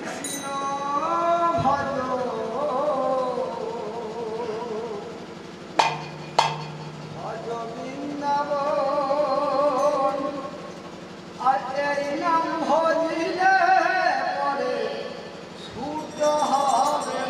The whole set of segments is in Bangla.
কৃষ্ণ ভজ ভজ বৃন্দাবন আর এই নাম ভজিলে পরে শুদ্ধ হবে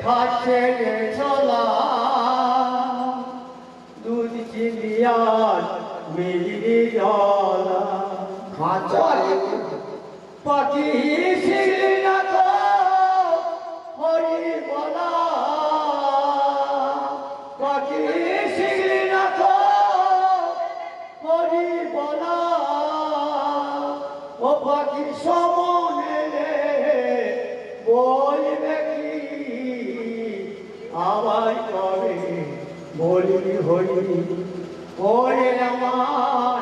খাচ্ছে ছোলা দুধ চিনিয়ার মিলিয়ে জলা খাঁচারে পাখি শিখলি না তো হরি বলা পাখি শিখলি না তো হরি বলা ও পাখি সমনে বলবে কি আবার কবে বলবি হরি ওরে আমার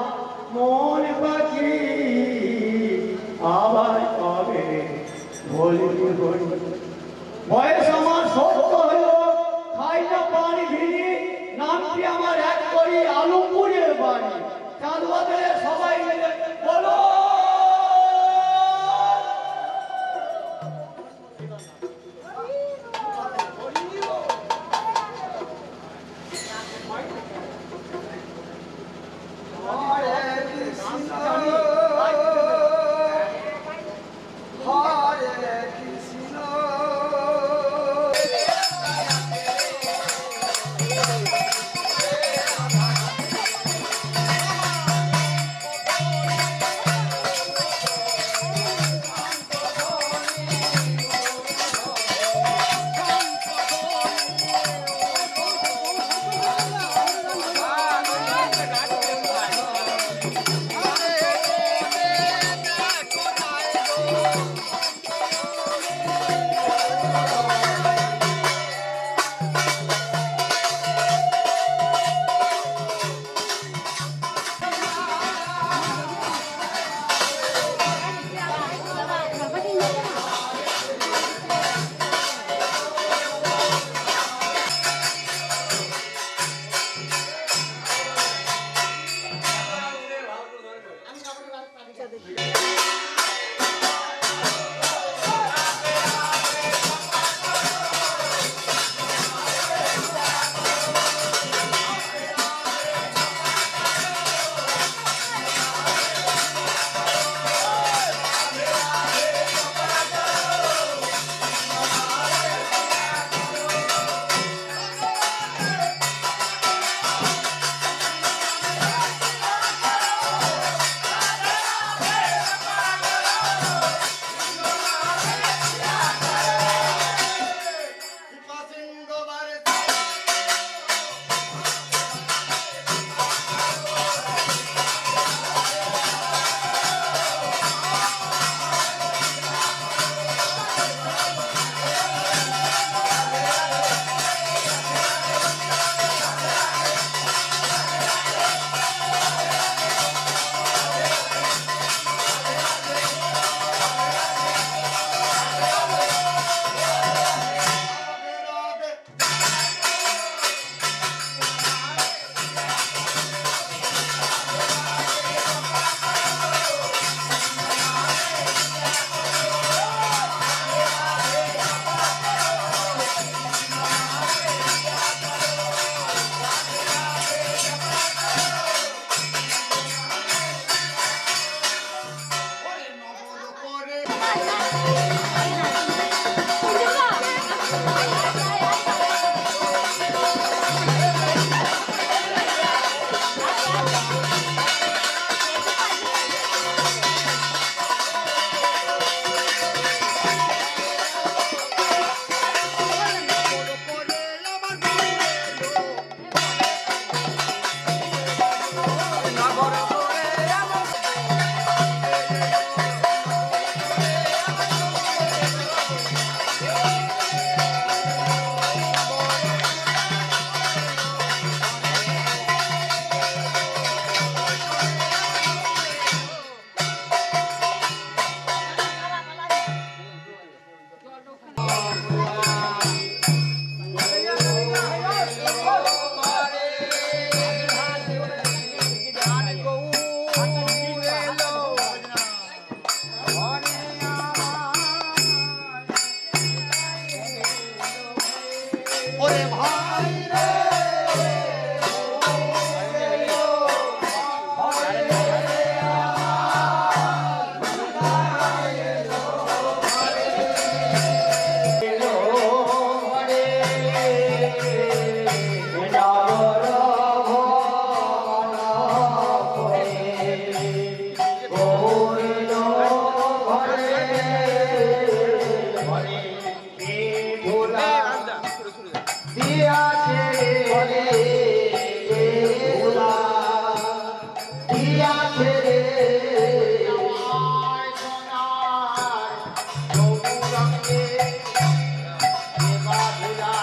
মন পাখি আবার কবে বলবি হরি বয়স আমার 70 হলো খাই না পানি ভিড়ি নামটি আমার এক করি আলমপুরের বাড়ি চাঁদ বাজারে সবাই মিলে বলো হরে কৃষ্ণ হরে কৃষ্ণ দিয়াছে রে ধুলা দিয়াছে রে আমায় সোনার সবুজ রঙে বাঁধলা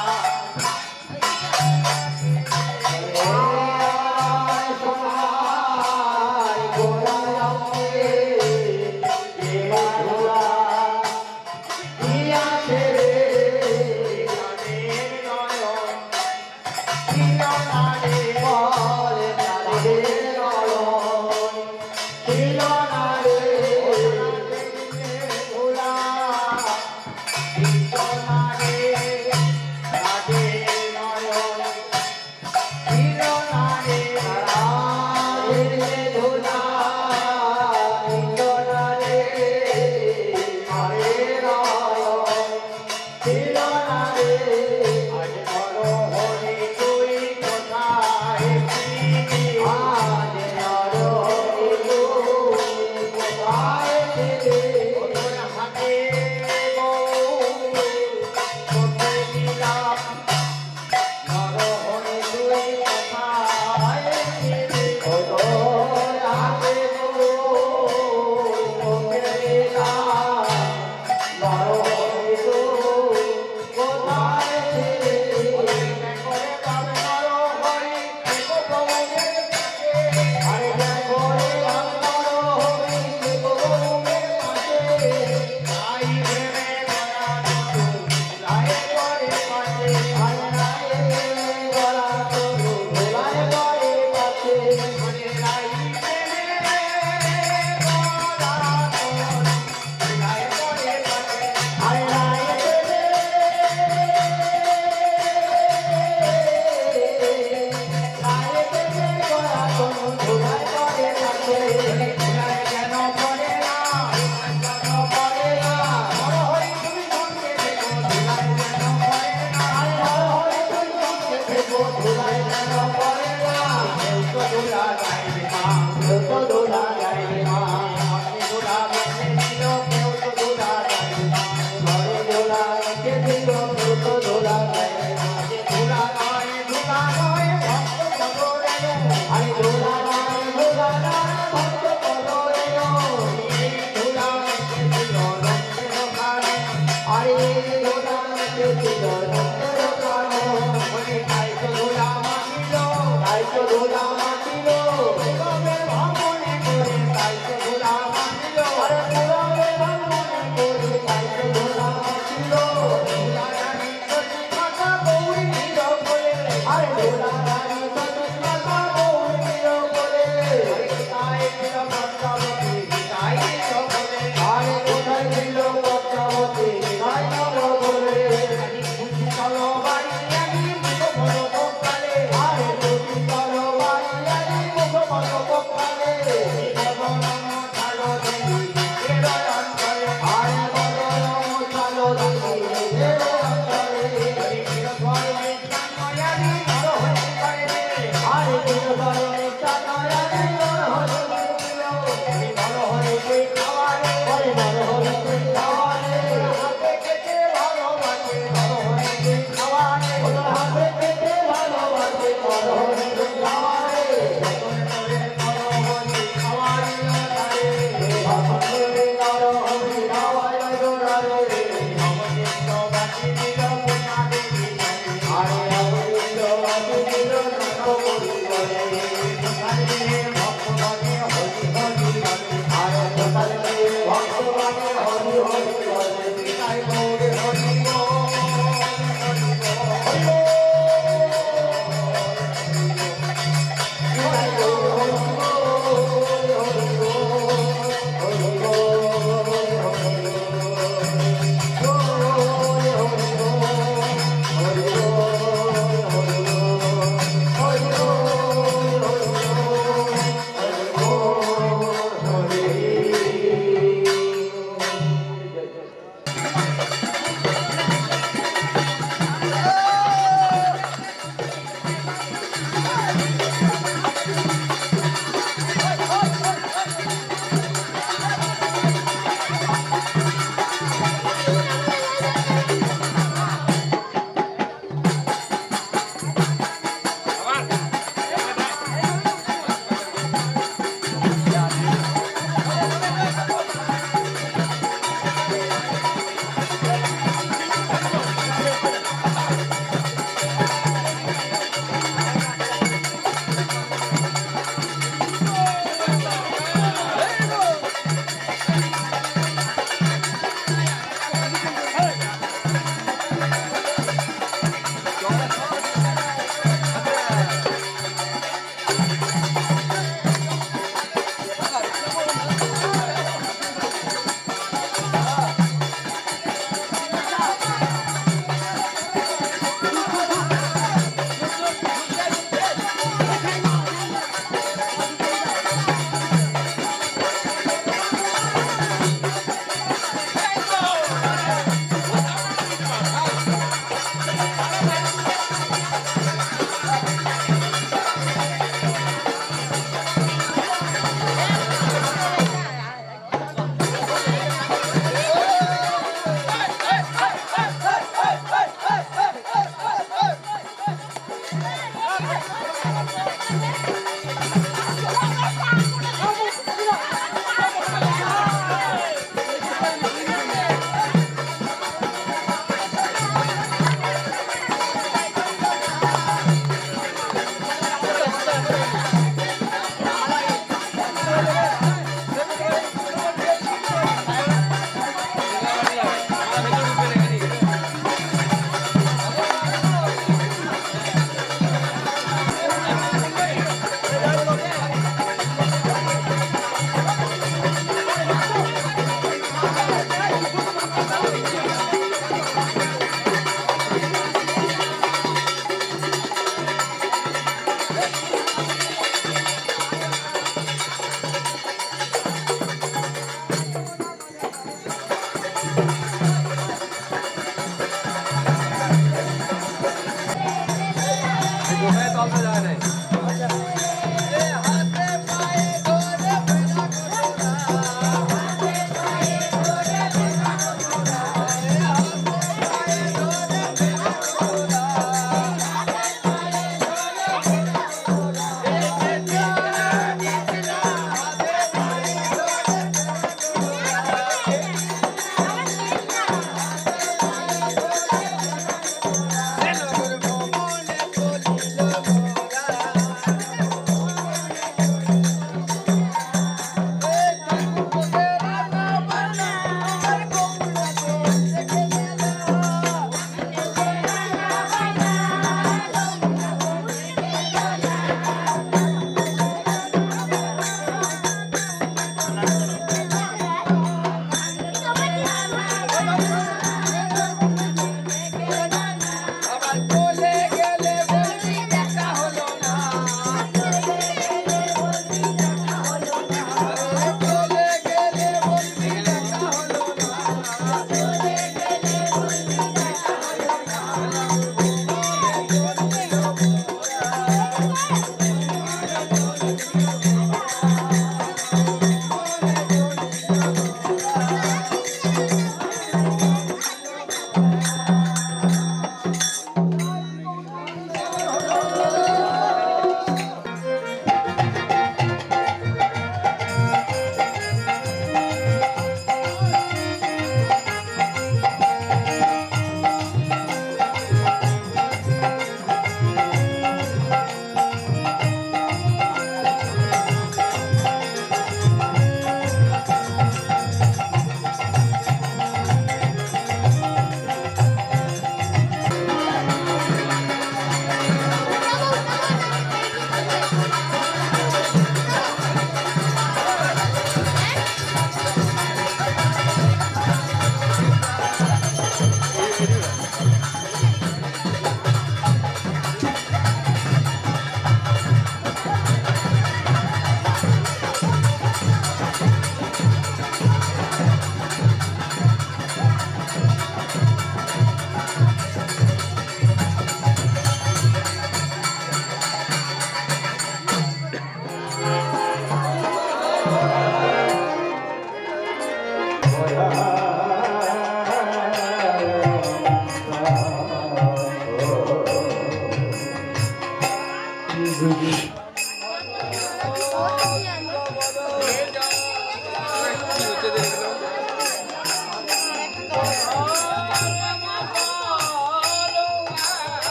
ধুলা মাটিল Oh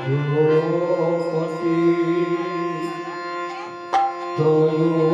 ধ্রুপতি তয়ো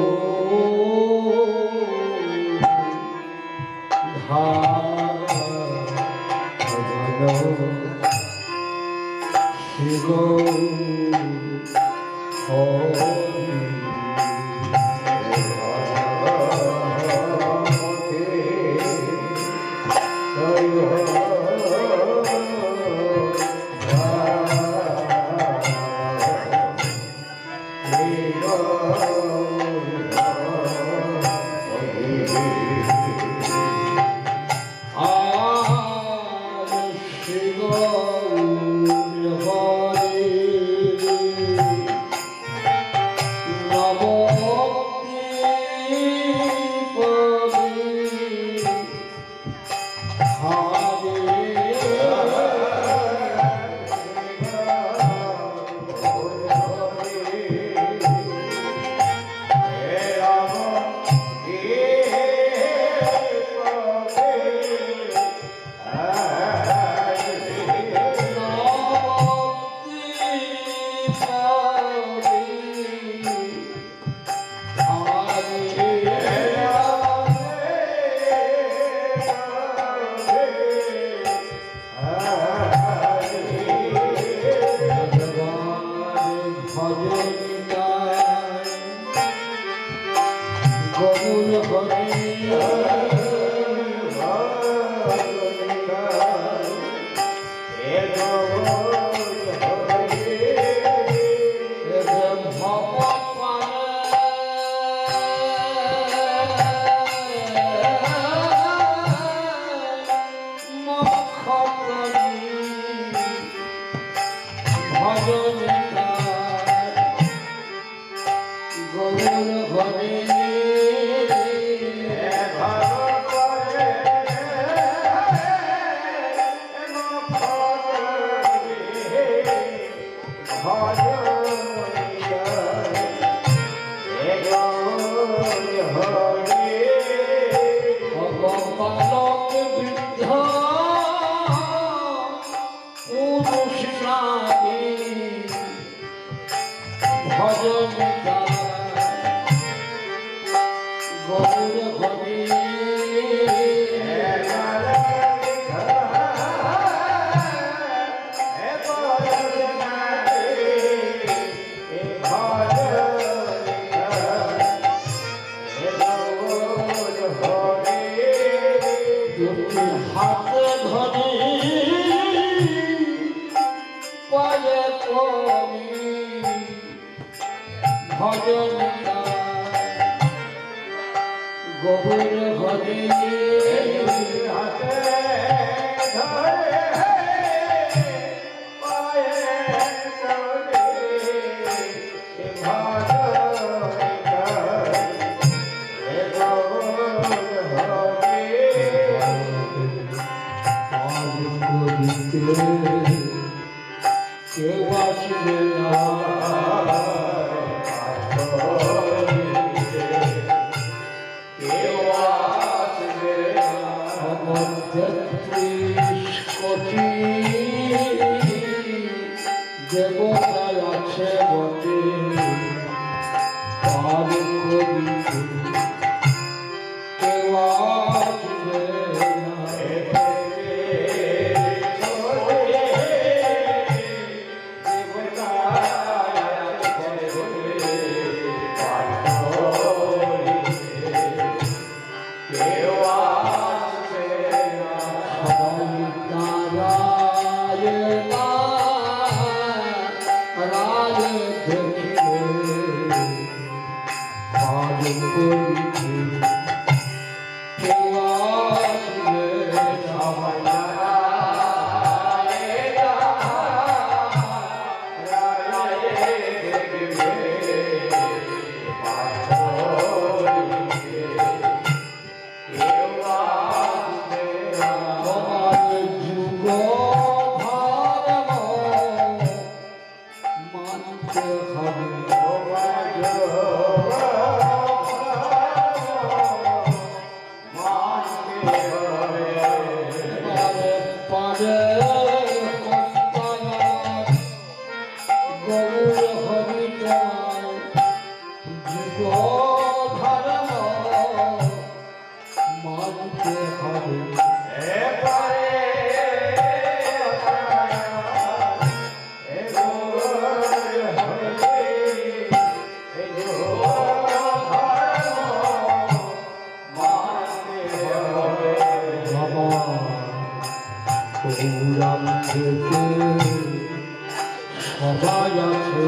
সবাই আছে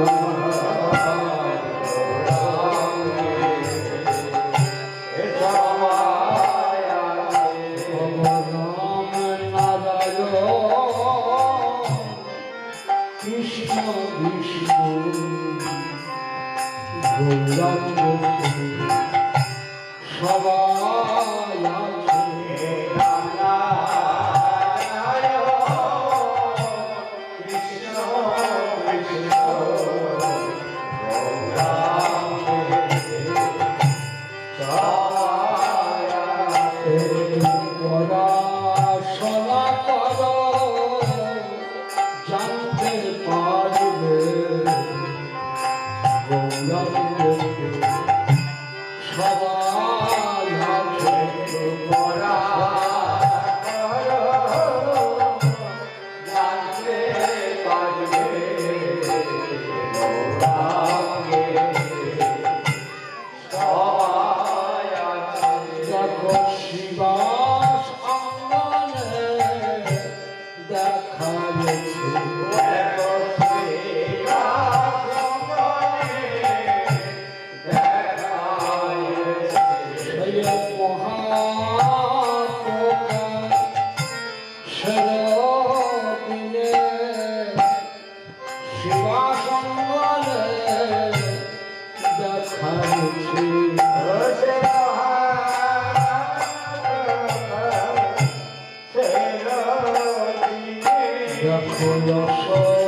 কৃষ্ণ বিষ্ণু গৌরাঙ্গ সবাই আছে পড়াশোনা করো জানতে পারবে গৌরাঙ্গকে সবাই আছে দেখো শিবাস অঙ্গনে দেখা গেছে সেই মহাপ্রকাশের শিবাস অঙ্গনে দেখা গেছে দেখো রসময়ে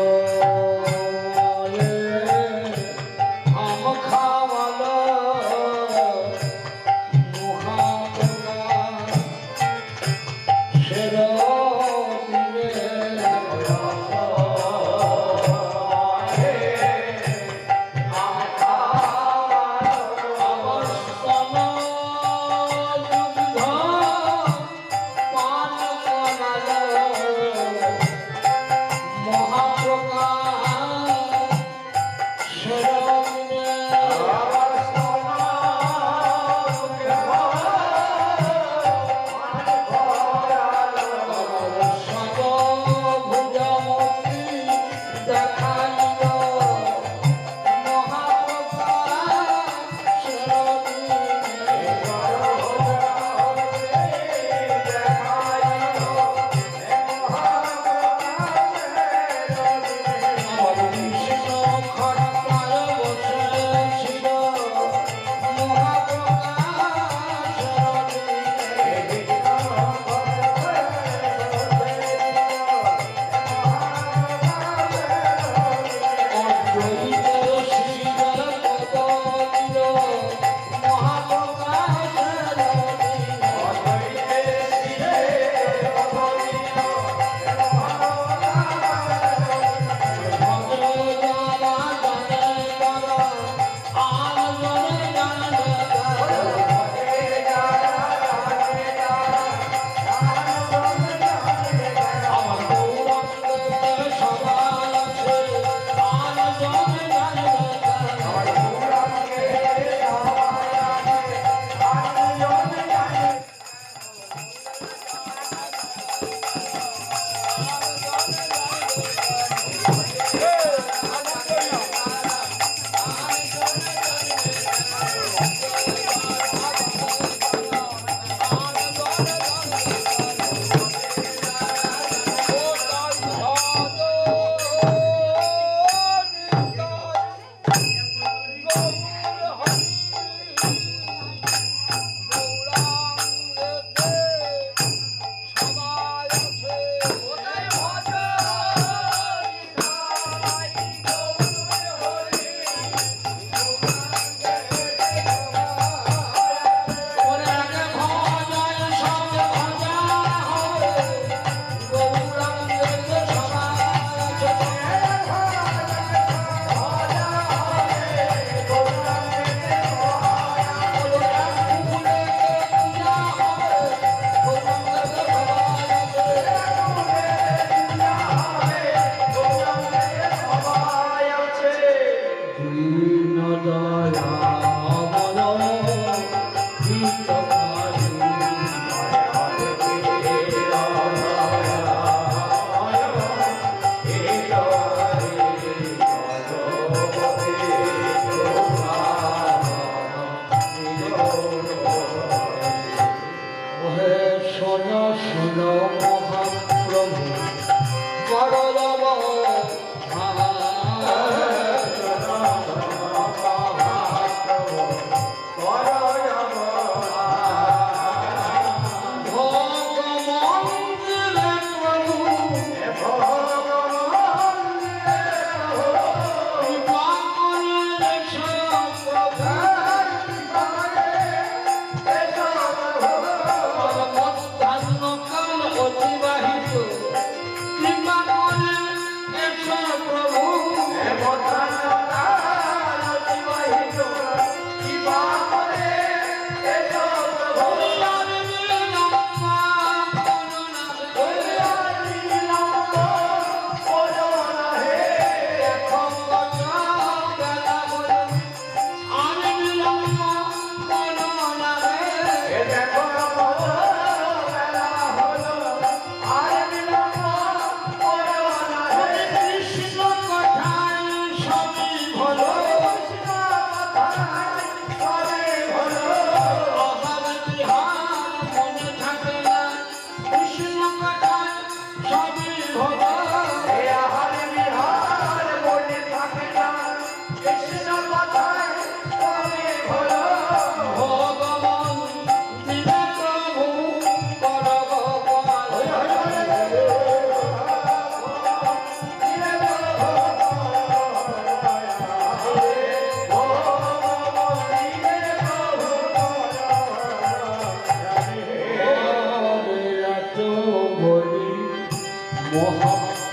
আম খাওয়ালো মহাপ্রকাশের মহাপ্রভু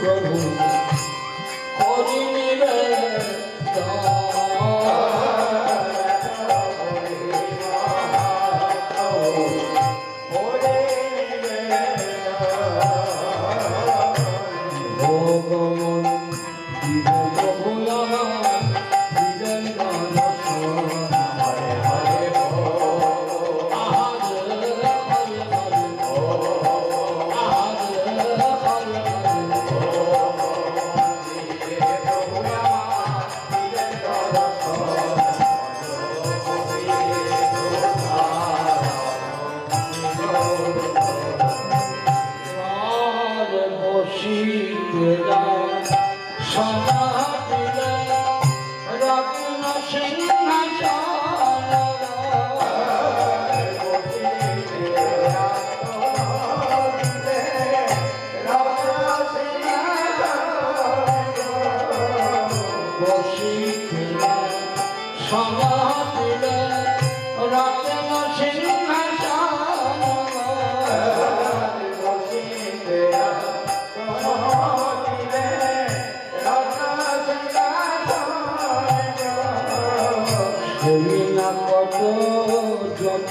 প্রভু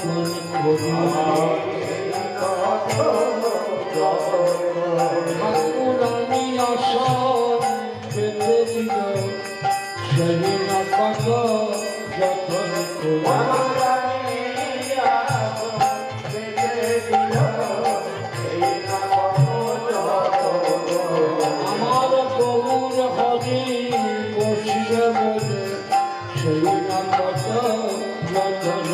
করি ভগবান আমার প্রভুর হরি বসিবে বলে সেই না কত যতন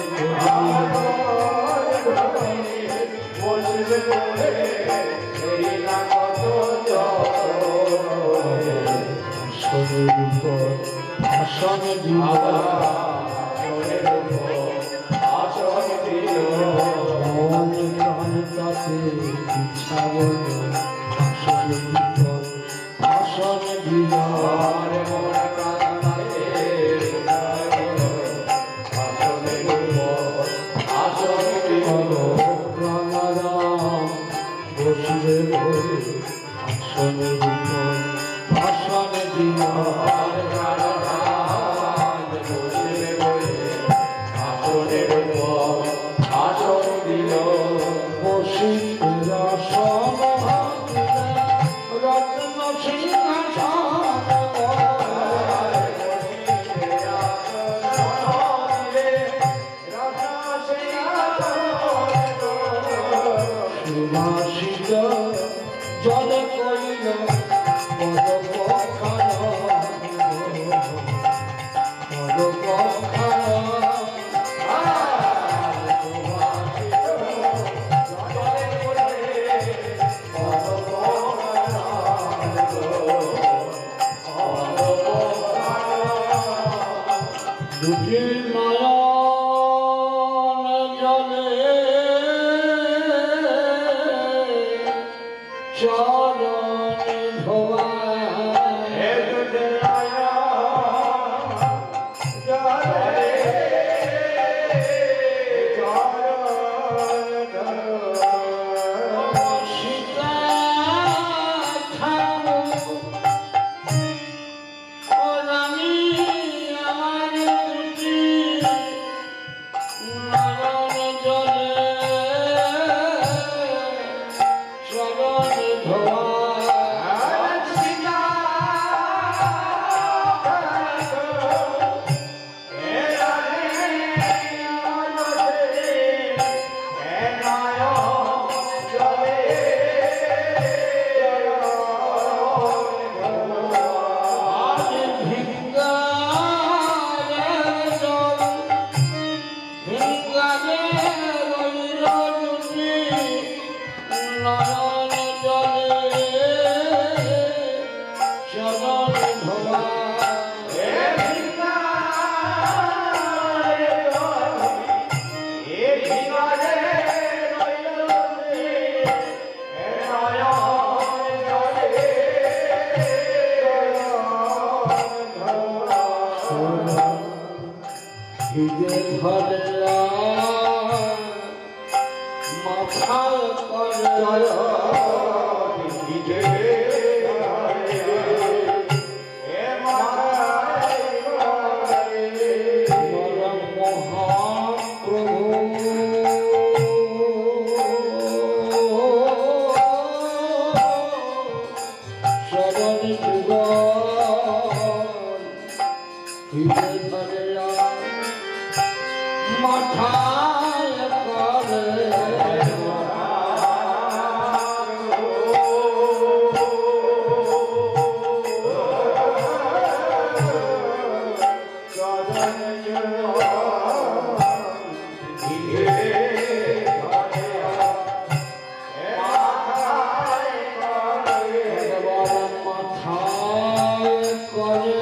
আসন তাতে ইচ্ছা বলে আসন দিবার প্রাণারাম বসিবে ভরে আসনের উপর আসন দিবার জলে কইল দুটির নয়ন জলে চরণ ধোয়া মাথা মাথায় করে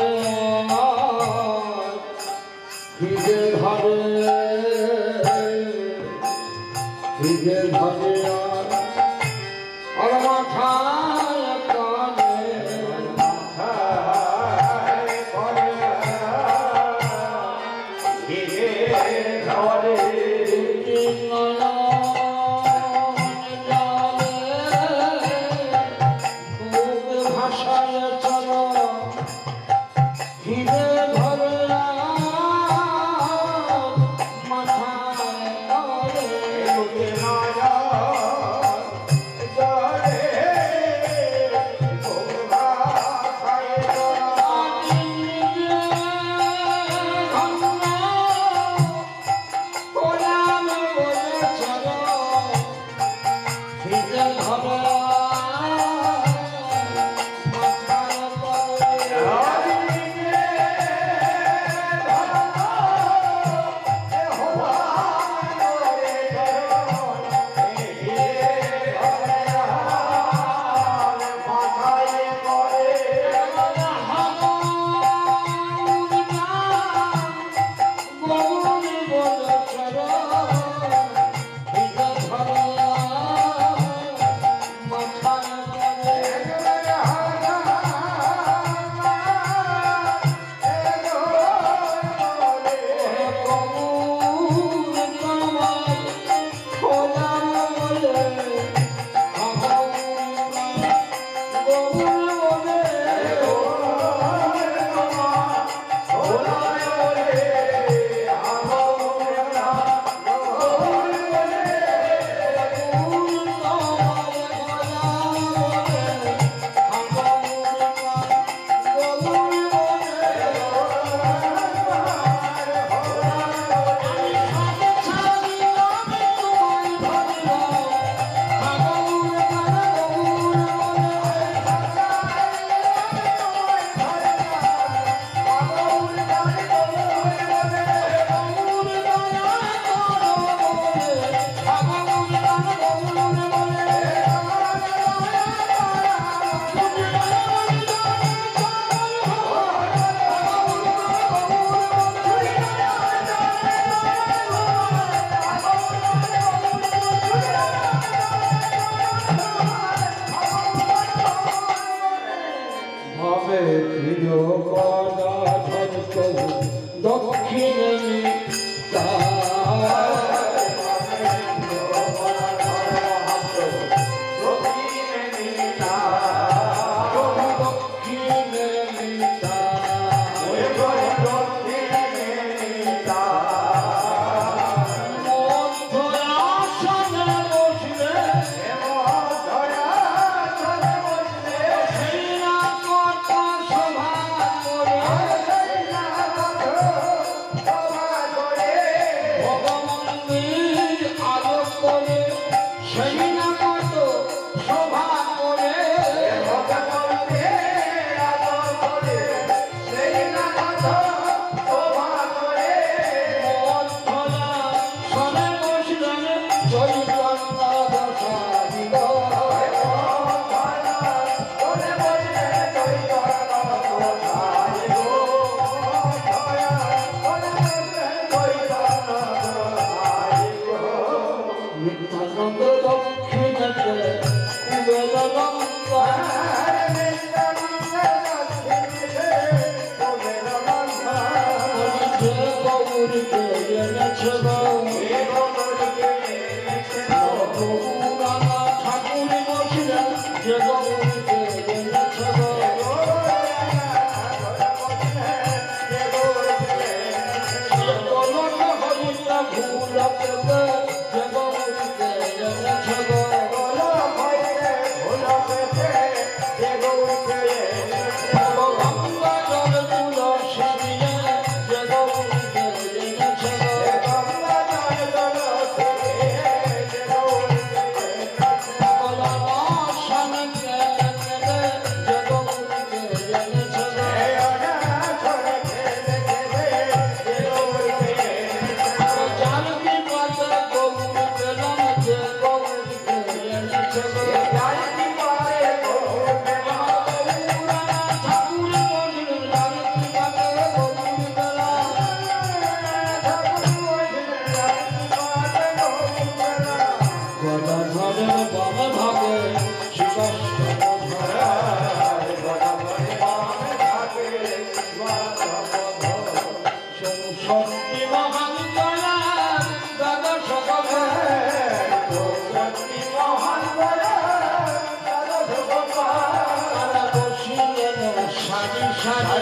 সারি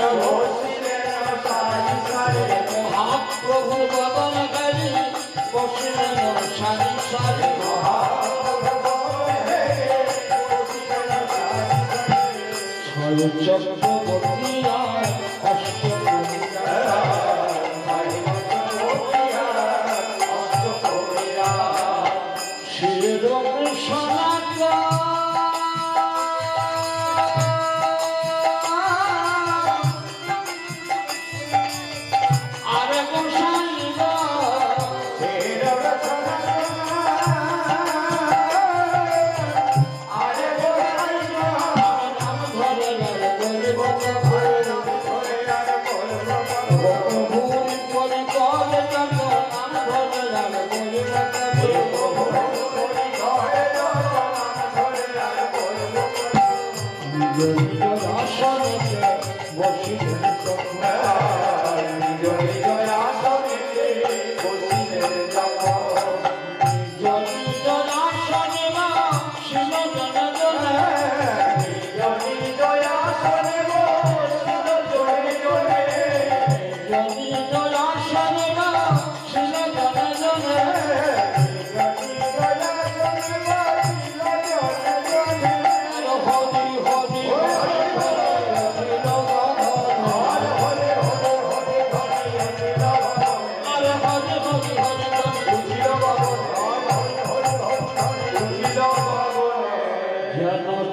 মহাপ্রভু বদন গাড়ি বসিলেন সারি সারি ছয় চক্রবর্তীরা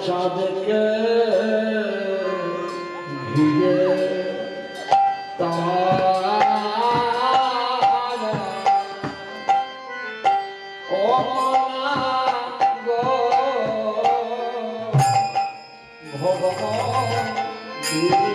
চাঁদকে ঘিরে তারা ও মনা গো ভগবান ঘিরে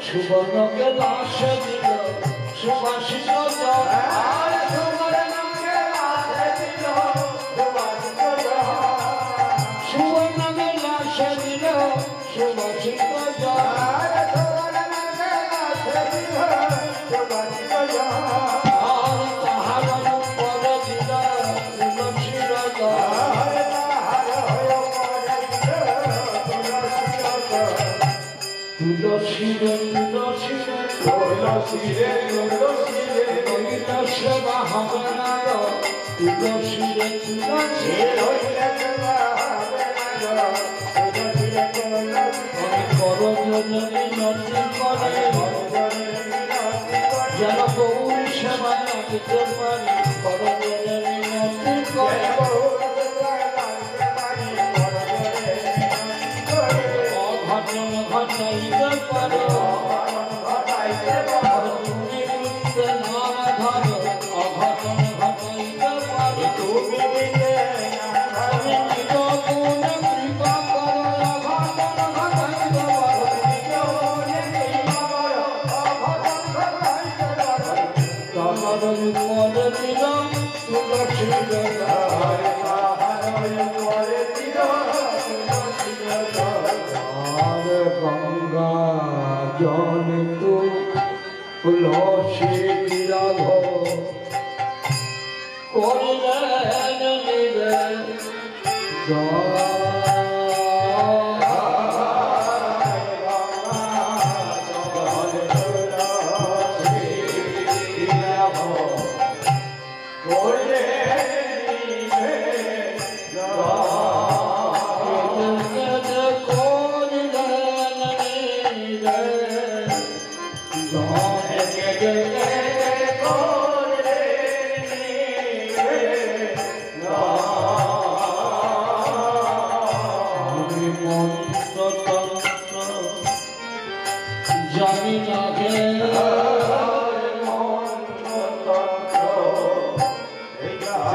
সুবর্ণকে দাস দিল আর তাহার পরে দিল তুলসীর তুলসীরে তুলসীরে কইল সেবা হবে না তুলসীরে তুলসীরে করজনী নদী করে যেন গৌর সেবা রাখতে পারি করজনী নদী করে অঘটন ঘটাইতে পারে তুমি রূপে নাম ধরো অঘটন ঘটাইতে পারে তুমি নিজ গুণে কৃপা করো অঘটন ঘটাইতে পারে তাহার উপরে দিলাম তুলসী আর গঙ্গা জনিত তুলসী বিরাধ করিলেন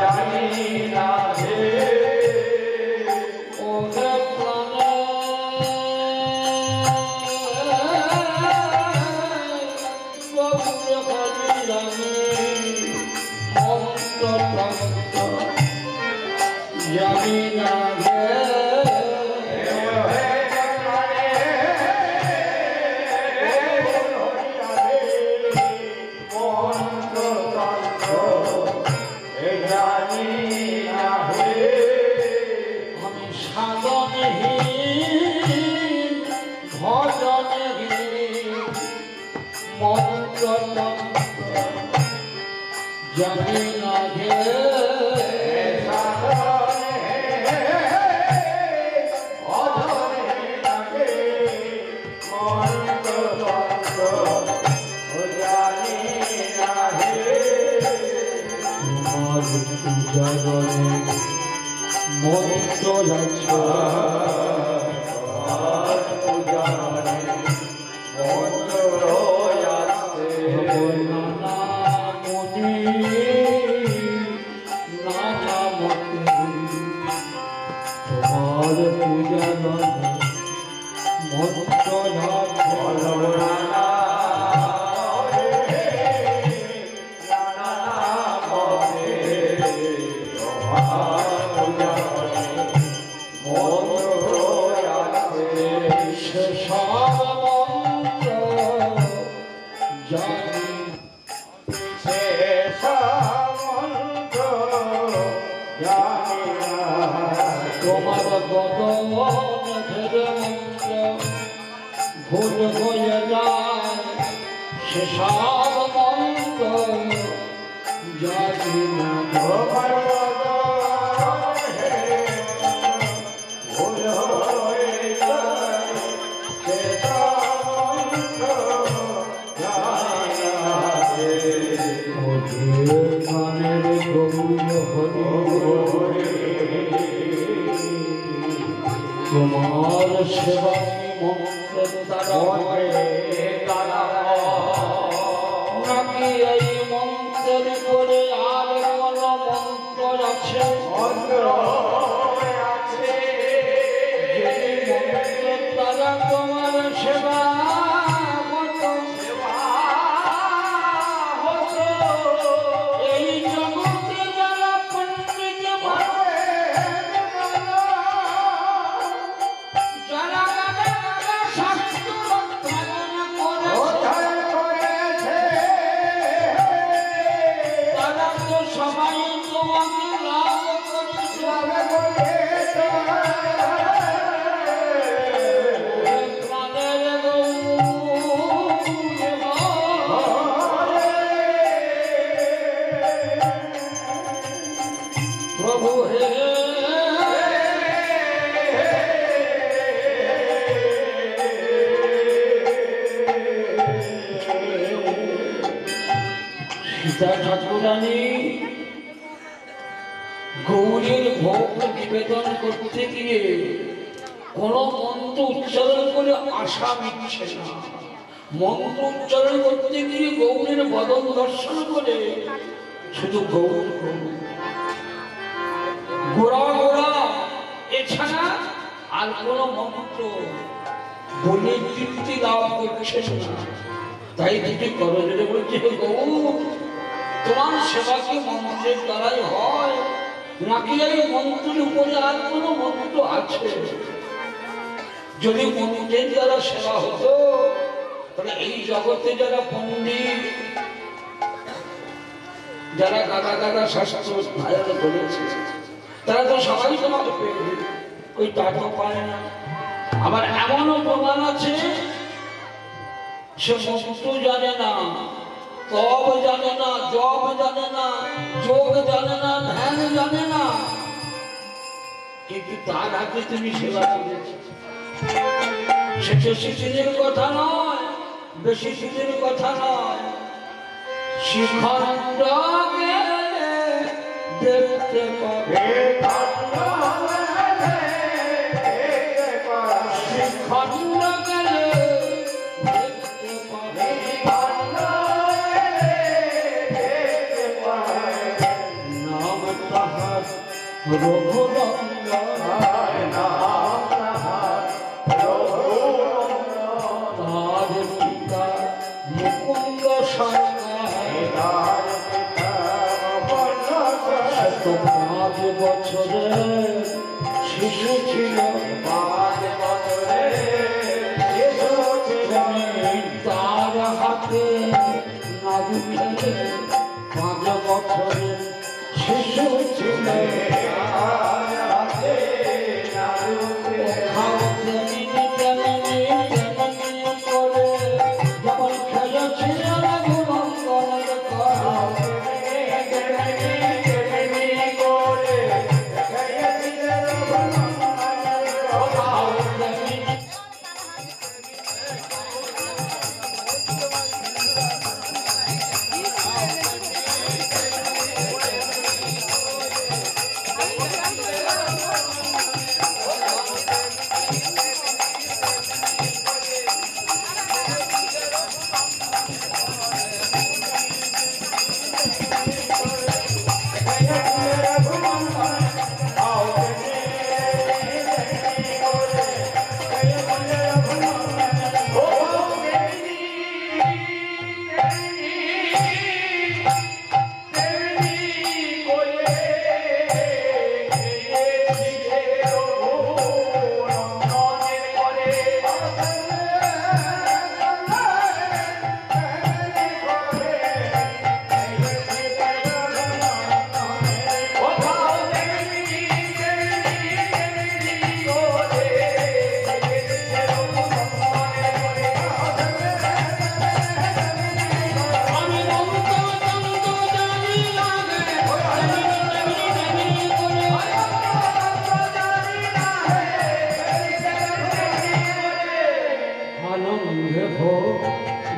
জানি না গে ওরে প্রাণে গৌর হরিরামে মন্ত্র জানি না গে আমি সাধনহীন ভজনহীন মন্ত্র জানি না গে তোমার পূজাগণে মন্ত্র আছে নানা মনি নানা মতি তোমার পূজাগণে মন্ত্র তোমার গগন ভেবে মন্ত্র ভুল হয়ে যায় সেসব মন্ত্র জানি না গানের গৌর হরি তোমার সেবা মন্ত্রের দ্বারা নাকি এই মন্ত্রের করে আর কোন মন্ত্র আছে যদি মন্ত্রের দ্বারা তোমার সেবা এই জগতে যারা পণ্ডিত যারা সীতা ঠাকুরানী গৌরীর ভোগ নিবেদন করতে গিয়ে কোন মন্ত্র উচ্চারণ করে আশা মিটছে না। মন্ত্র উচ্চারণ করতে গিয়ে গৌরীর বদন দর্শন করে শুধু গৌর গোড়া গোড়া এছাড়া আর কোন মন্ত্র বলে তৃপ্তি লাভ করছে না। তাই দুটি করজোড়ে বলছে, গৌর তোমার সেবা কি মন্ত্রের দ্বারাই হয়, নাকি এই মন্ত্রের উপরে আর কোন মন্ত্র আছে? যদি মন্ত্রের দ্বারা সেবা হতো তাহলে এই জগতে যারা পণ্ডিত, যারা গাদা গাদা শাস্ত্র ধারণ করেছে, তারা তো সবাই তোমাকে পেয়ে যেত। ওই টাকা পায় না। আবার এমনও প্রমাণ আছে, সে মন্ত্র জানে না, তব জানে না, জপ জানে না, যোগ জানে না, ধ্যান জানে না, কিন্তু তার হাতে তুমি সেবা করেছো। সে বেশি দিনের কথা নয়, বেশি দিনের কথা নয়, শিখণ্ডকে দেখতে পাবে, শিখণ্ডকে দেখতে পাবে, নাম তাহার রঘুনন্দন, তার পিতা মুকুন্দ সরকার, 5 বছরের শিশু ছিল, 5 বছরের শিশু ছিল, তার হাতে নাদু খেলে 5 বছরের শিশু ছিল, যেমন খেলেছিল রঘুনন্দনের কথা।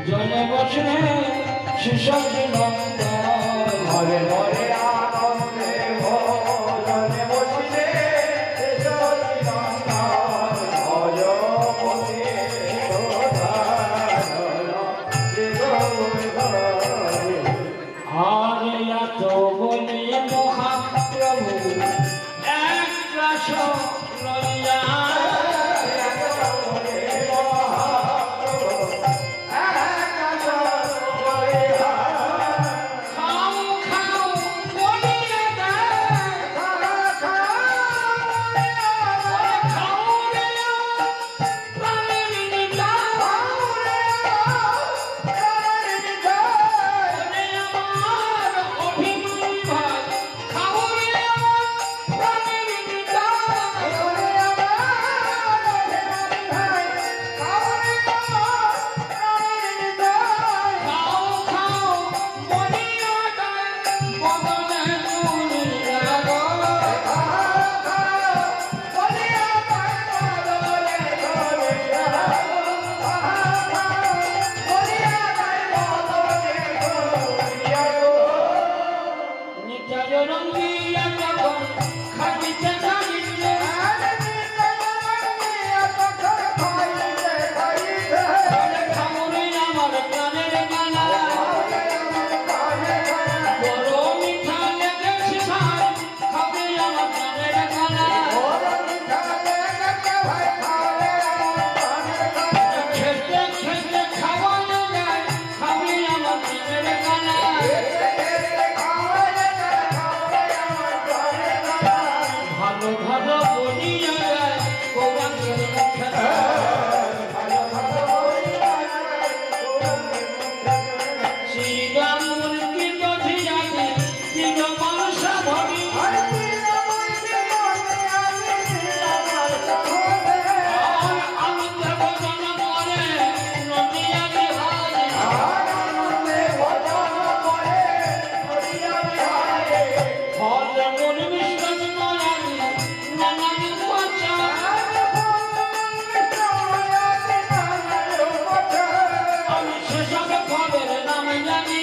জলে বসে শিশক নন্দন, ঘরে ঘরে আনন্দে ভজনে বসিলে শিশক নন্দন, ভজপতি আর এত বলি মহাপ্রভু এক রাস লইয়া, খাও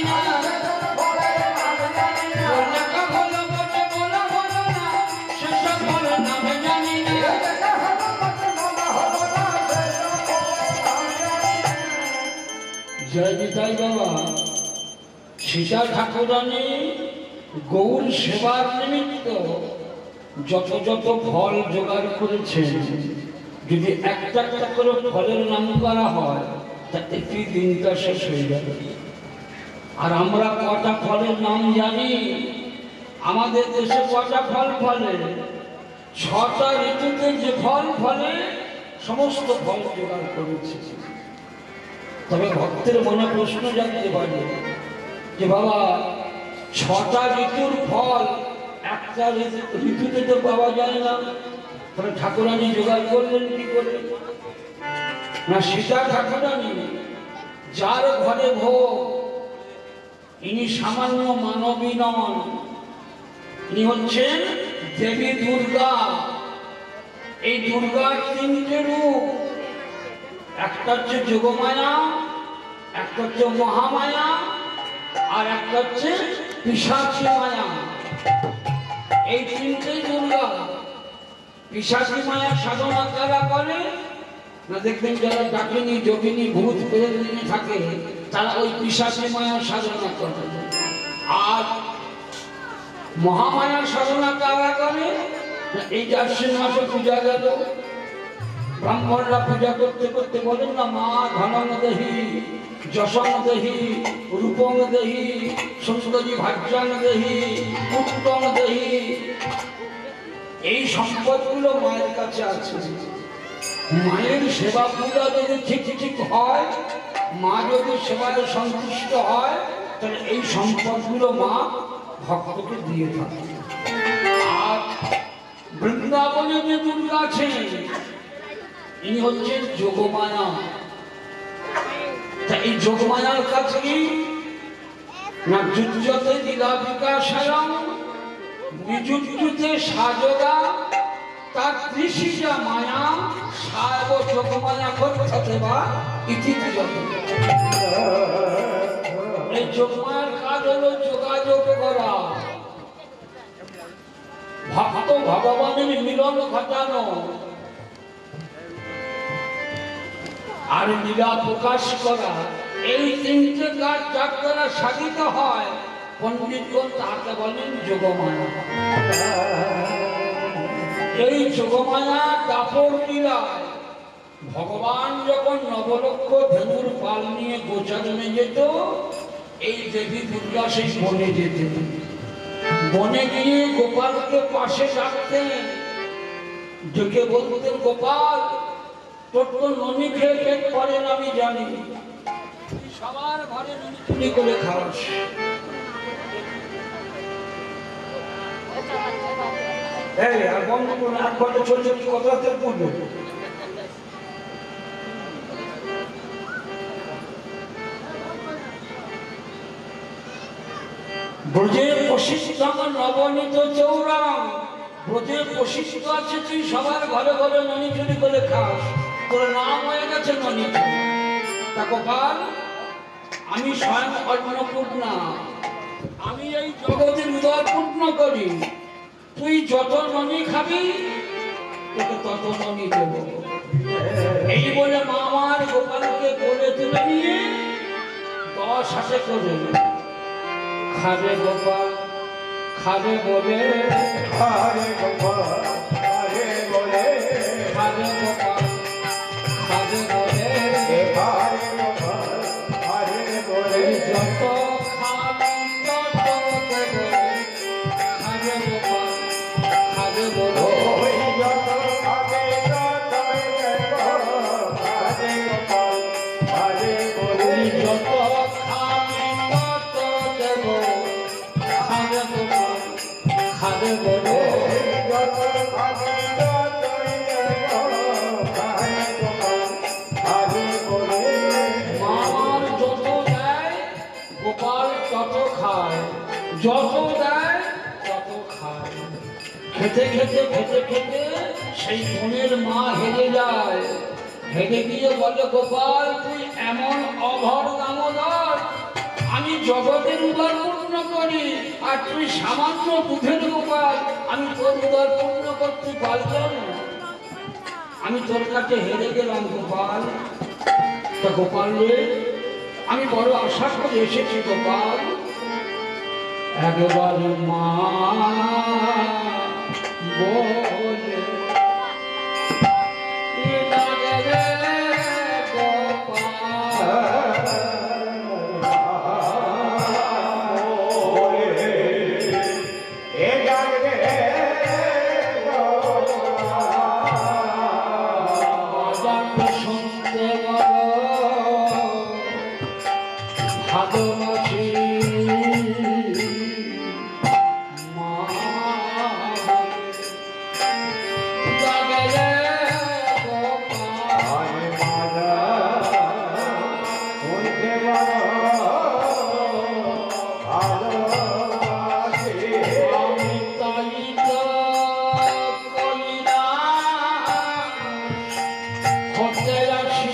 না ফলের নাম জানি না দেখা হলো বটে বলা হলো না সেসব ফলের নাম জানি না দেখা হলো বটে বলা হলো না সেসব ফলের নাম জানি না। জয় নিতাই বাবা। সীতা ঠাকুরানী গৌর সেবার নিমিত্ত যত যত ফল জোগাড় করেছেন, যদি একটা একটা করে ফলের নাম করা হয় তাতে কি দিনটা শেষ হয়ে যাবে। আর আমরা কটা ফলের নাম জানি? আমাদের দেশে কটা ফল ফলে? 6টা ঋতুতে যে ফল ফলে সমস্ত ফল জোগাড় করেছে। তবে ভক্তের মনে প্রশ্ন জানতে পারে যে বাবা 6টা ঋতুর ফল একটা ঋতুতে তো পাওয়া যায় না, তাহলে ঠাকুরানী জোগাড় করলেন কি করে? না, সীতা ঠাকুরানী যার ঘরে ভোগ, ইনি সামান্য মানবী নন, ইনি হচ্ছেন দেবী দুর্গা। এই দুর্গার 3টে রূপ, একটা হচ্ছে যোগমায়া, একটা হচ্ছে মহামায়া, আর একটা হচ্ছে পিশাচী মায়া। এই 3টেই দুর্গা। পিশাচী মায়া সাধনা কারা করে না? দেখবেন যারা ডাকিনী যোগিনী ভূত প্রেতনী থাকে তারা ওই পিশাচী মায়া সাধনা করে। আর মহামায়া সাধনা কারা করে না? এই যে আশ্বিন মাসে পূজা গেল, ব্রাহ্মণরা পূজা করতে করতে বলেন না, মা ধনং দেহি, যশং দেহি, রূপং দেহি, সুন্দরী ভাজ্যাং দেহি, পুত্রং দেহি। এই সম্পদগুলো মায়ের কাছে আছে। মায়ের সেবা পূজা যদি ঠিক ঠিক হয়, মা যদি সেবায় সন্তুষ্ট হয়, তাহলে এই সম্পদগুলো মা ভক্তকে দিয়ে থাকে। আর বৃন্দাবনে যে দুর্গা আছেন ইনি হচ্ছেন যোগমায়া। এই যোগমায়ার কাছে কি না? যুজ্যতে লীলা বিকাশায়ং নিযুজ্যতে সাজগা তার ত্রিশিজা মায়া সায়ব যোগমায়া করতে বা ইতি যত। এই যোগমায়ার কাজ হলো যোগাযোগ করা, ভক্ত ভগবানের মিলন ঘটানো, আর লীলা প্রকাশ করা। এই 3টে কাজ যার দ্বারা সাধিত হয় পণ্ডিতগণ তাকে বলেন যোগমায়া। এই যোগমায়া দাপর লীলায় ভগবান যখন নবলক্ষ ধনুর পাল নিয়ে গোচারণে যেত, এই দেবী দুর্গা সেই বনে যেতেন। বনে গিয়ে গোপালকে পাশে ডাকতেন, ডেকে বলতেন, গোপাল তোর তো ননি খেয়ে পেট করেন আমি জানি, সবার ঘরে ননি চুরি করে খাওয়াস। এই আর বন্ধ করুন, 8 ঘন্টা চলছে, কি কত রাতের পূর্বে ব্রজের প্রশিষ্ট নবনীত চৌরাং, ব্রজের প্রশিষ্ট আছে, তুই সবার ঘরে ঘরে ননি চুরি করে খাস, তোর নাম হয়ে গেছে ননি চুরি। তা গোপাল, আমি স্বয়ং অন্নপূর্ণা, আমি এই জগতের উদয় পূর্ণ করি, তুই যত ননি খাবি তোকে তত ননি দেব। এই বলে মামার গোপালকে কোলে তুলে নিয়ে 10 হাতে করে খাবে গোপাল, খাবে বলে, হরে গোপাল হরে বলে, খাবে গোপাল, খাবে বলে, হরে গোপাল হরে বলে, যত খাবি তত দেব, খাবে গোপাল, খাবে বলে, ওই যত খাবে ততই দেব, হরে গোপাল হরে বলে, যত খাবি তত দেব, খাবে গোপাল, খাবে বলে। যত খাবে ততই দেব, হরে গোপাল হরে বলে। মামার যত দেয় গোপাল তত খায়, যত দেয় তত খায়। খেতে খেতে খেতে খেতে সেই বোনের মা হেরে যায়, হেরে গিয়ে বলে, গোপাল তুই এমন অভর দামোদর, আমি জগতের উদার পূর্ণ করি, আর তুই সামান্য দুধের গোপাল, আমি তোর উদার পূর্ণ করতে পারলাম না। আমি তোর কাছে হেরে গেলাম গোপাল। তা গোপাল রে, আমি বড় আশা করে এসেছি গোপাল। একবার মা বলে লাগে রে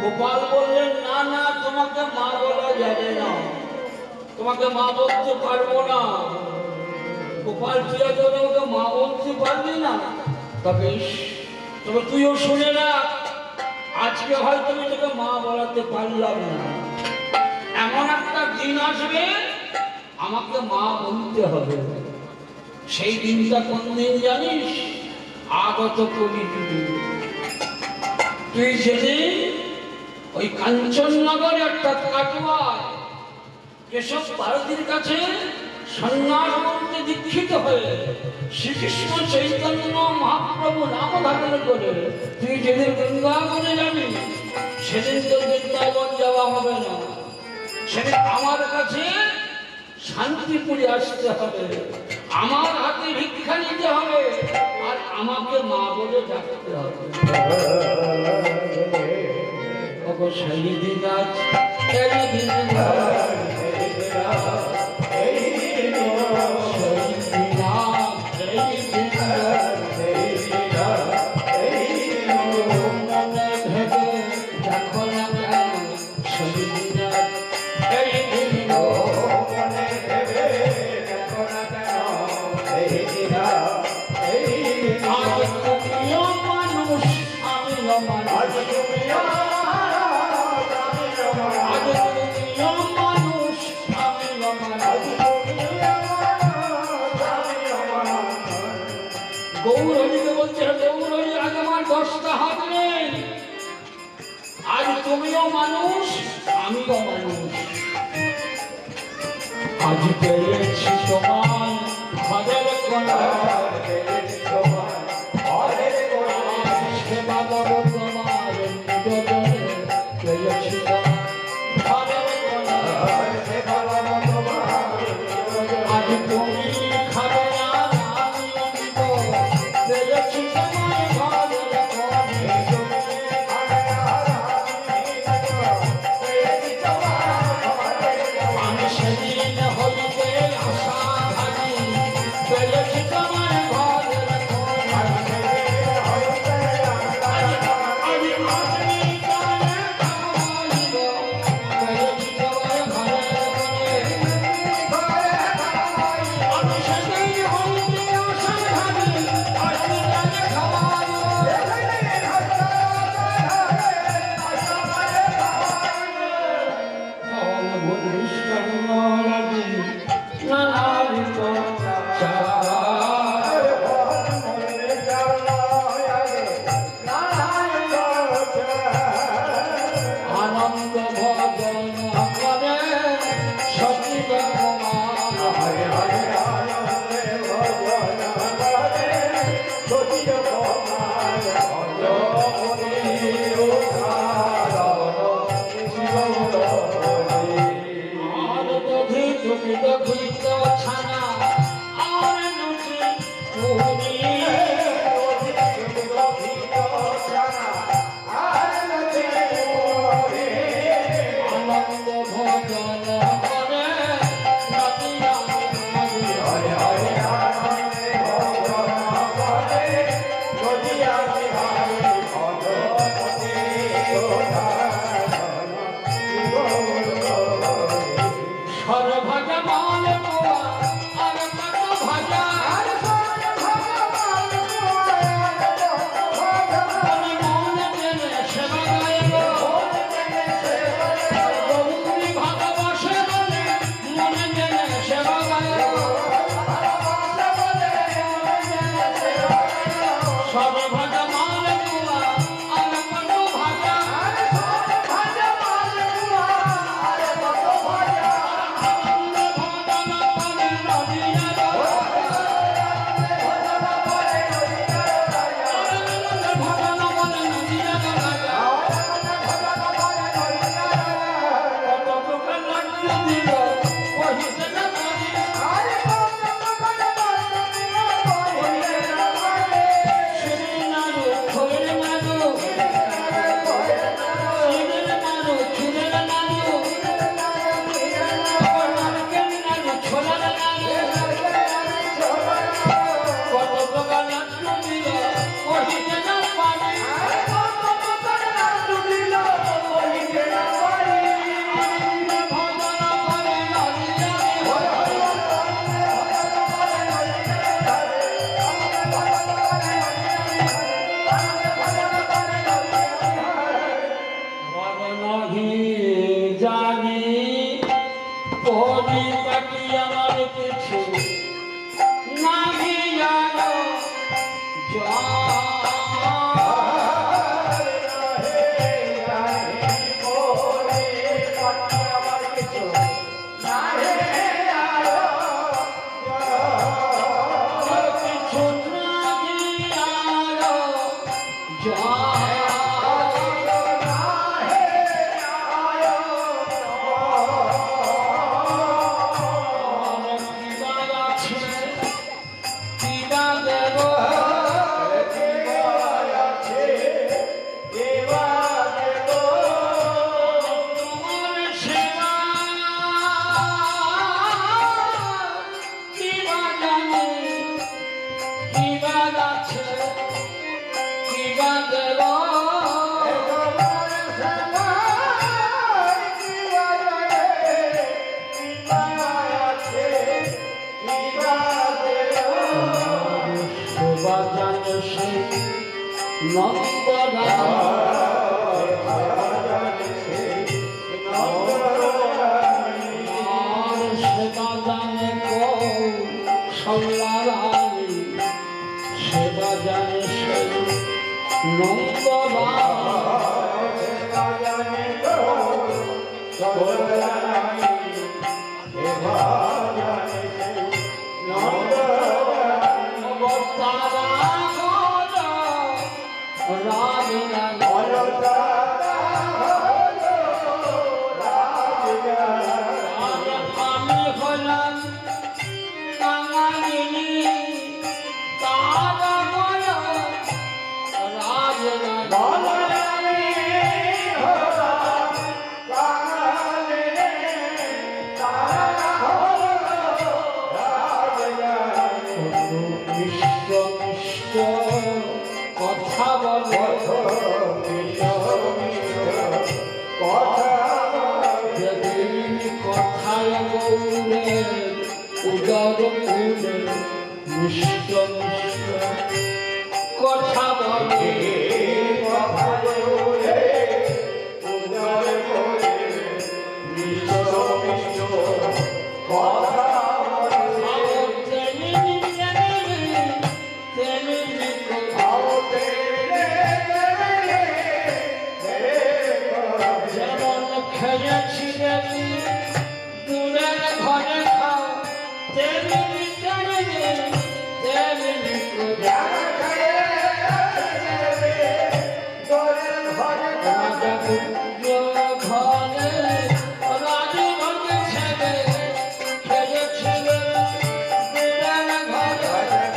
গোপাল বললেন, না না, তোমাকে মা বলা যাবে না, তোমাকে মা বলতে পারবো না। গোপাল তুই ওকে মা বলতে পারবি না? তবে তুইও শুনে রাখ, আজকে হয়তো আমি তোকে মা বলাতে পারলাম না, এমন একটা দিন আসবে আমাকে মা বলতে হবে। সেই দিনটা কোন দিন জানিস? আগত কলিযুগ। তুই যেদিন ওই কাঞ্চননগরে অর্থাৎ কাটোয়ায় কেশব ভারতীর কাছে সন্ন্যাস মন্ত্রে দীক্ষিত হয়ে শ্রীকৃষ্ণ চৈতন্য মহাপ্রভু নাম ধারণ করে তুই যেদিন বৃন্দাবনে যাবি, সেদিন তোর বৃন্দাবন যাওয়া হবে না, সেদিন আমার কাছে শান্তিপুরে আসতে হবে, আমার হাতে ভিক্ষা নিতে হবে, আর আমাকে মা বলে ডাকতে হবে। সেই দিন আজ, এই দিন গৌরহরিকে বলছে, গৌরহরি আজ আমার 10টা হাত নেই, আজ তুমিও মানুষ আমিও মানুষ, আজ পেয়েছি তোমার ঘরের কোণা, সেবা করো তোমার নিবেদনে পেয়েছি তোমার কৃষ্ণ লাগে নানার কথা আনন্দ ভজন করে সচিব গভীর ছানা আর নদী পুরী আনন্দ ভজন করে নদিয়া সর্বভাগা মাল পোয়া আর কত ভাজা মনে মনে জেনে সেবা গাইব গৌরী ভালোবাসে বলে মনে জেনে সেবা গাইব সর্বভাগা মাল পোয়া আর কত ভাজা জানি পরিপাটি আমার কিছু নাহি জানো কিছু নাহি জানো সেবা জানে সেই আমি হলাম কাঙালিনী তারা কথা বলে যেদিন কথায় গৌরে উদর ফুলে মিষ্ট মিষ্ট কথা বলে মিষ্ট ছেলে দূরে ঘরে খাও তেমনি চলে তেমনি করে রাজা ঘরে রাজভঙ্গে ছেলে খেলেছিল দূরে ঘরে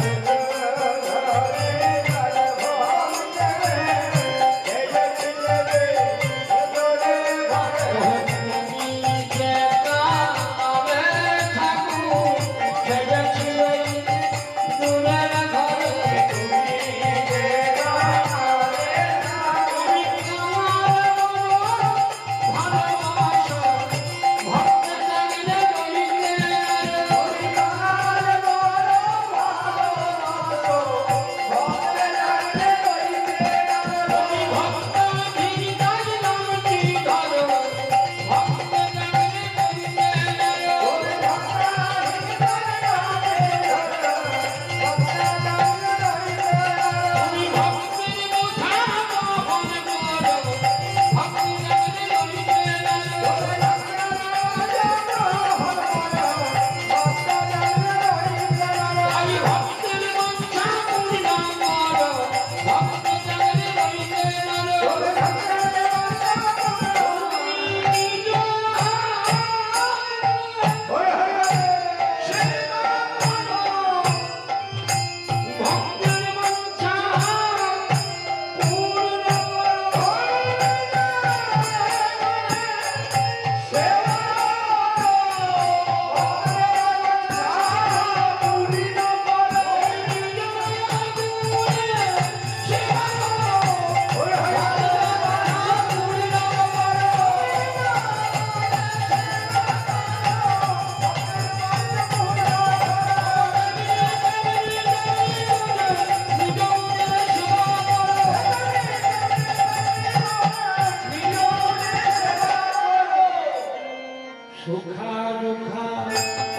সুখা দুখা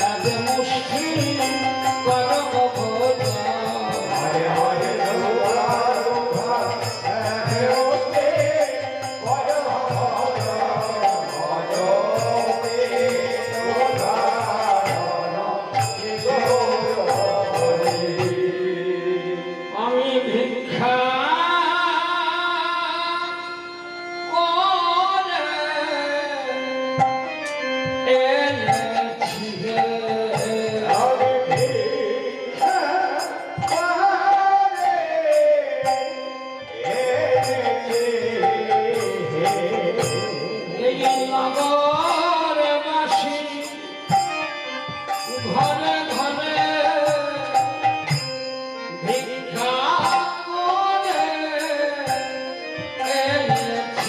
আজ মুশকিল করব ভোজ আমি ভিক্ষা ঘরে ঘরে ভিক্ষা করে এনেছি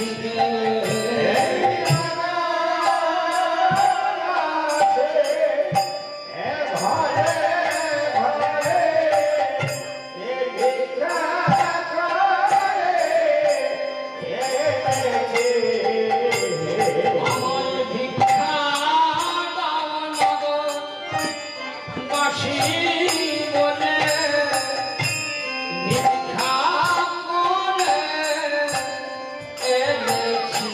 আমার ভিক্ষা দাও নগর বাসি বলে ভিক্ষা করে এনেছি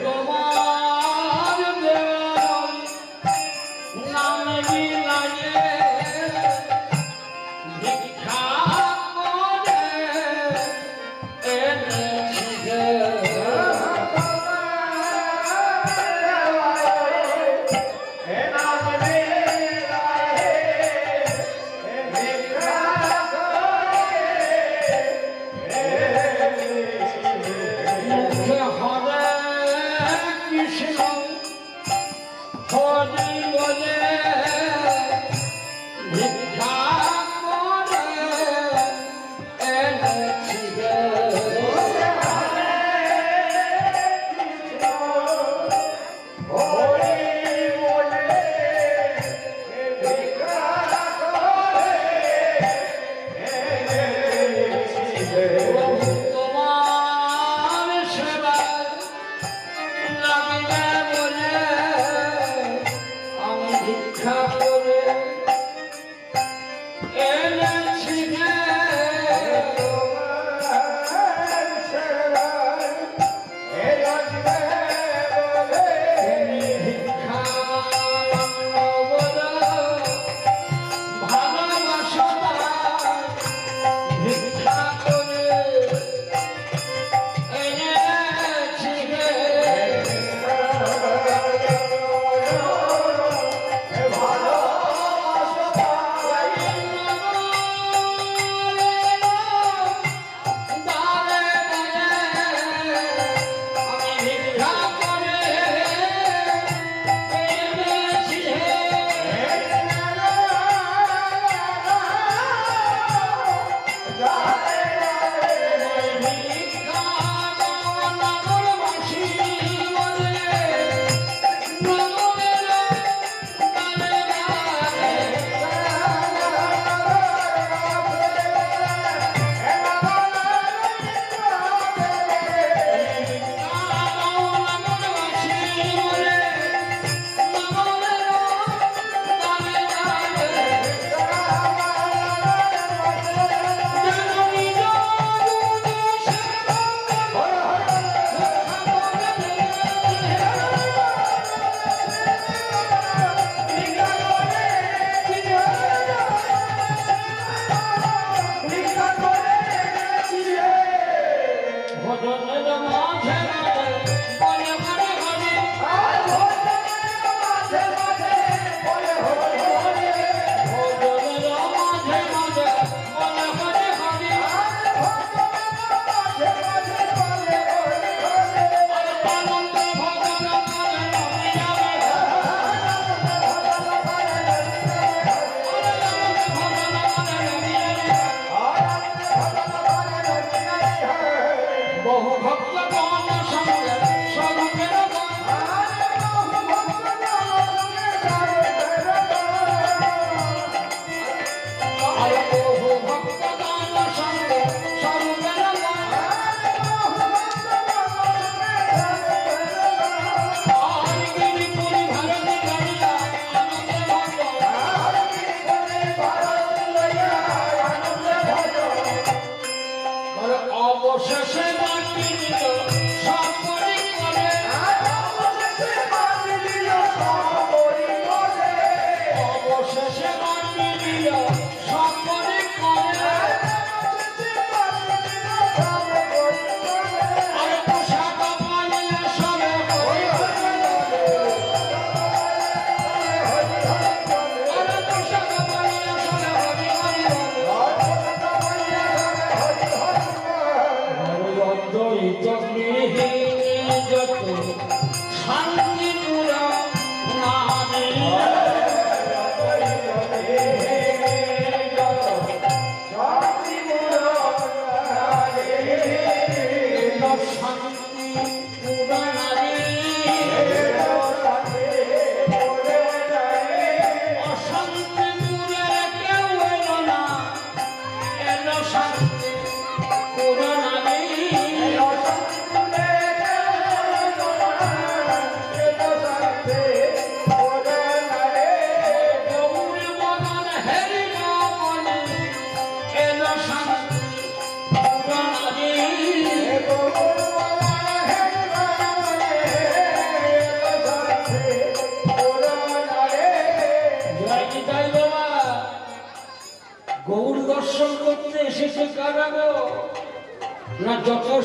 তোমার দেওয়ার নাম বিলায়ে ভিক্ষা করে এনেছি মুখে হরে কৃষ্ণ হরি বলে ভিক্ষা করে এনেছি তোমার সেবা লাগে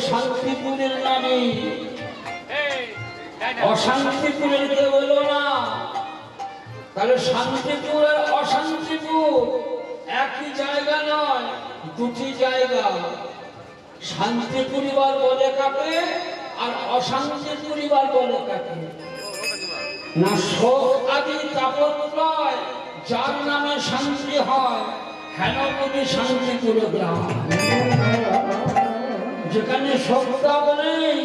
শান্তিপুরের নামে, অশান্তিপুরের কেউ বলো না। তাহলে শান্তিপুর আর অশান্তিপুর একই জায়গা নয়, দুটি জায়গা। শান্তি পরিবার বলে কাকে আর অশান্তি পরিবার বলে কাকে? না শোক আদি তাপত্রয় যার নামে শান্তি হয়, হেন কবি শান্তিপুর গ্রাম। যেখানে শোক তাপ নেই,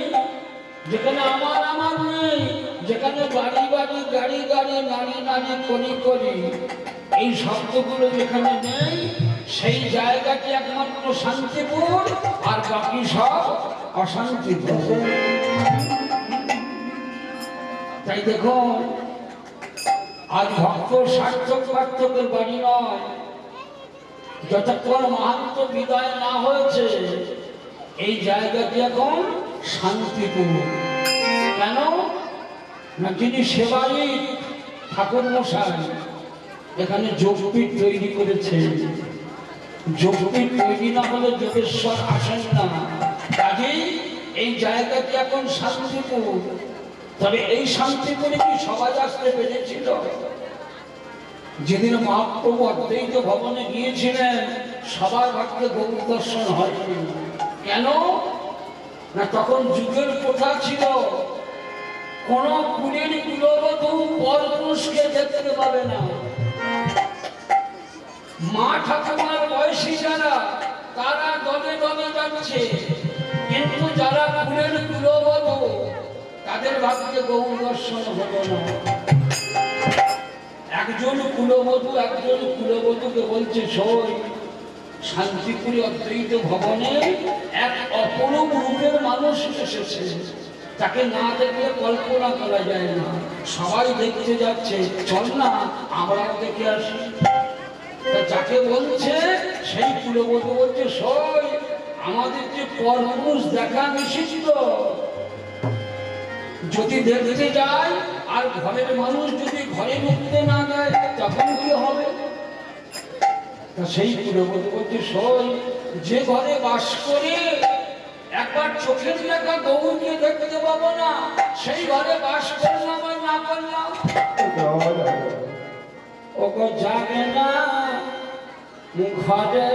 যেখানে আমার নেই, যেখানে বাড়ি বাড়ি গাড়ি গাড়ি নারী নারী করি করি এই শব্দগুলো যেখানে নেই, সেই জায়গাটি একমাত্র শান্তিপুর, আর বাকি সব অশান্তিপুর। তাই দেখুন, আজ ভক্ত সার্থক পার্থকের বাড়ি নয়, যতক্ষণ মহান্ত বিদায় না হয়েছে এই জায়গাটি এখন শান্তিপুর। কেন না, যিনি সেবারী ঠাকুর মশাই এখানে যোগপীঠ তৈরি করেছেন। যোগপীঠ তৈরি না হলে যোগেশ্বর আসেন না, কাজেই এই জায়গাটি এখন শান্তিপুর। তবে এই শান্তিপুরে কি সবাই আসতে পেরেছিল? যেদিন মহাপ্রভু অদ্বৈত ভবনে গিয়েছিলেন সবার ভাগ্যে গৌর দর্শন হয়নি। কেন না, তখন যুগের প্রথা ছিল কোন কুলের কুলবধূ পরপুরুষকে দেখতে পাবে না। মা ঠাকুমার বয়সী যারা তারা দলে দলে যাচ্ছে, কিন্তু যারা কুলের কুলবধূ তাদের ভাগ্যে গৌর দর্শন হলো না। একজন কুলবধূকে বলছে, সই শান্তিপুরে অদ্বৈত ভবনে এক অপরূপ রূপের মানুষ এসেছে, তাকে না দেখলে কল্পনা করা যায় না। সবাই দেখতে যাচ্ছে, চল না আমরাও দেখে আসি। যাকে বলছে সেই কুলবধূ বলছে, সই আমাদের যে পরপুরুষ দেখা নিষিদ্ধ, যদি দেখতে যায় আর ঘরের মানুষ যদি ঘরে ঢুকতে না দেয় তখন কি হবে? সেই কুলবধূ বলছে, সই যে ঘরে বাস করে একবার চোখের দেখা গৌরকে দেখতে পাবো না, সেই ঘরে বাস করলাম আর না করলাম ওকে জাগে না ঘরে